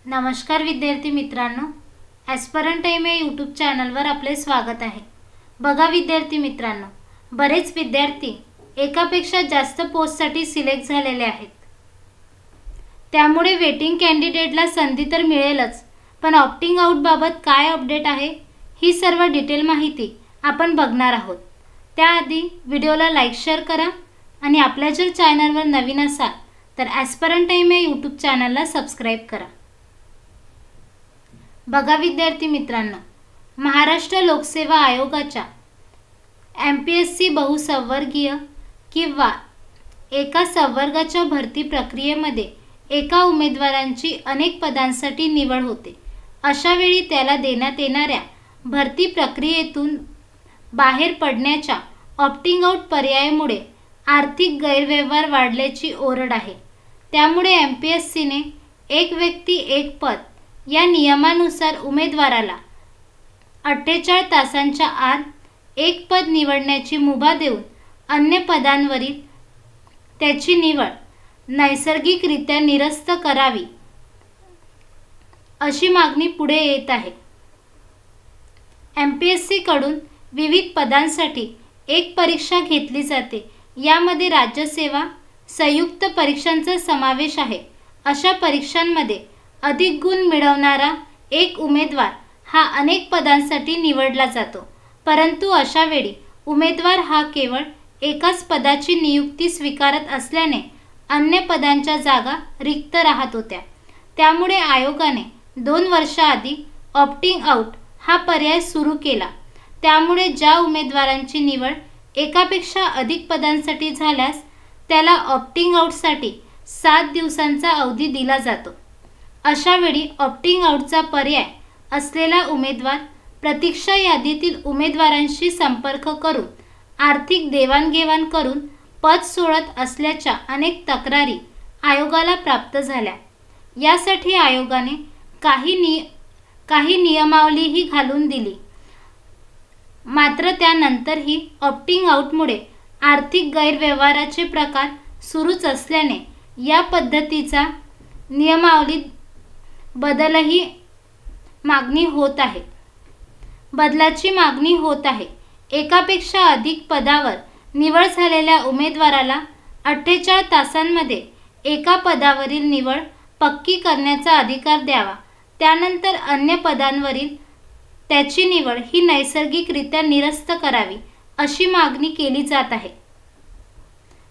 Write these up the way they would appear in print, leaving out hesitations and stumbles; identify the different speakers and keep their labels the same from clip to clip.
Speaker 1: नमस्कार विद्यार्थी मित्रांनो, ॲस्परंट टाइम या यूट्यूब चॅनलवर आपले स्वागत आहे। बघा विद्यार्थी मित्रांनो, बरेच विद्यार्थी एकापेक्षा जास्त पोस्टसाठी सिलेक्ट झालेले आहेत। त्यामुळे वेटिंग कॅन्डिडेटला संधी तर मिळेलच, पण ऑप्टिंग आउट बाबत काय अपडेट आहे ही सर्व डिटेल माहिती आपण बघणार आहोत। त्याआधी व्हिडिओला लाईक शेअर करा आणि आपल्या जर चॅनलवर नवीन असाल तर ॲस्परंट टाइम या यूट्यूब चॅनलला सबस्क्राइब करा। बघा विद्यार्थी मित्रांनो, महाराष्ट्र लोकसेवा आयोगाच्या MPSC बहुसंवर्गीय किंवा एका संवर्गाच्या भरती प्रक्रियेमध्ये एका उमेदवारांची अनेक पदांसाठी निवड होते। अशा वेळी त्याला देण्यात येणाऱ्या भरती प्रक्रियेतून बाहेर पडण्याच्या ऑप्टिंग आउट पर्यायामुळे आर्थिक गैरव्यवहार वाढल्याची ओरड आहे। त्यामुळे MPSCने एक व्यक्ती एक पद या नियमानुसार उमेदवाराला 48 तासांच्या आत एक पद निवडण्याची मुभा देऊन अन्य पदांवरील त्याची निवड नैसर्गिकरित्या निरस्त करावी अशी मागणी पुढे येत आहे। MPSC कडून विविध पदांसाठी एक परीक्षा घेतली जाते। यामध्ये राज्यसेवा संयुक्त परीक्षांचा समावेश आहे। अशा परीक्षांमध्ये अधिक गुण मिळवणारा एक उमेदवार हा अनेक पदांसाठी निवडला जातो, परंतु अशा वेळी उमेदवार हा केवळ एकाच पदाची नियुक्ती स्वीकारत असल्याने अन्य पदांच्या जागा रिक्त राहत होत्या। त्यामुळे आयोगाने 2 वर्षांआधी ऑप्टिंग आउट हा पर्याय सुरू केला। त्यामुळे ज्या उमेदवारांची निवड एकापेक्षा अधिक पदांसाठी झाल्यास त्याला ऑप्टिंग आउटसाठी 7 दिवसांचा अवधी दिला जातो। अशा वेळी ऑप्टिंग आउटचा पर्याय असलेला उमेदवार प्रतीक्षा यादीतील उमेदवारांशी संपर्क करून आर्थिक देवाणघेवाण करून पद सोडत असल्याच्या अनेक तक्रारी आयोगाला प्राप्त झाल्या। यासाठी आयोगाने काही नियमावलीही घालून दिली, मात्र त्यानंतरही ऑप्टिंग आउटमुळे आर्थिक गैरव्यवहाराचे प्रकार सुरूच असल्याने या पद्धतीचा नियमावलीत बदलाची मागणी होत आहे। एकापेक्षा अधिक पदावर निवड झालेल्या उमेदवाराला 48 तासांमध्ये एका पदावरील निवड पक्की करण्याचा अधिकार द्यावा। त्यानंतर अन्य पदांवरील त्याची निवड ही नैसर्गिकरित्या निरस्त करावी अशी मागणी केली जात आहे।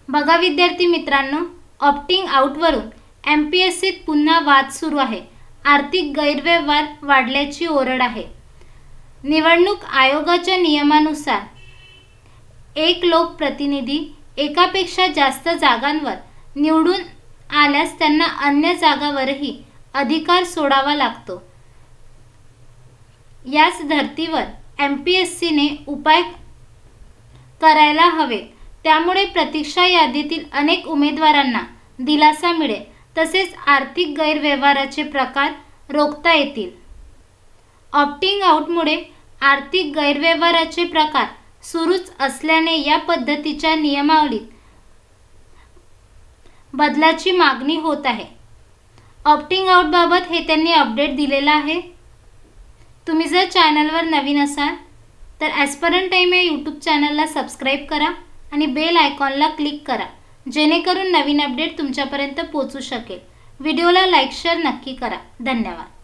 Speaker 1: बघा विद्यार्थी मित्रांनो, ऑप्टिंग आउटवरून MPSCत पुन्हा वाद सुरू आहे। आर्थिक गैरव्यवहार वाढल्याची ओरड आहे। निवडणूक आयोगाच्या नियमानुसार एक लोकप्रतिनिधी एकापेक्षा जास्त जागांवर निवडून आल्यास त्यांना अन्य जागांवरही अधिकार सोडावा लागतो। याच धर्तीवर MPSCने उपाय करायला हवे। त्यामुळे प्रतीक्षा यादीतील अनेक उमेदवारांना दिलासा मिळेल, तसेच आर्थिक गैरव्यवहाराचे प्रकार रोखता येतील। ऑप्टिंग आउटमुळे आर्थिक गैरव्यवहाराचे प्रकार सुरूच असल्याने या पद्धतीच्या नियमावलीत बदलाची मागणी होत आहे। ऑप्टिंग आउट बाबत हे त्यांनी अपडेट दिलेला आहे। तुम्ही जर चॅनलवर नवीन असाल तर ॲस्परंट टाइम या यूट्यूब चॅनलला सबस्क्राइब करा आणि बेल आयकॉनला क्लिक करा, जेणेकरून नवीन अपडेट तुमच्यापर्यंत पोहोचू शकेल। व्हिडिओला लाईक शेअर नक्की करा। धन्यवाद।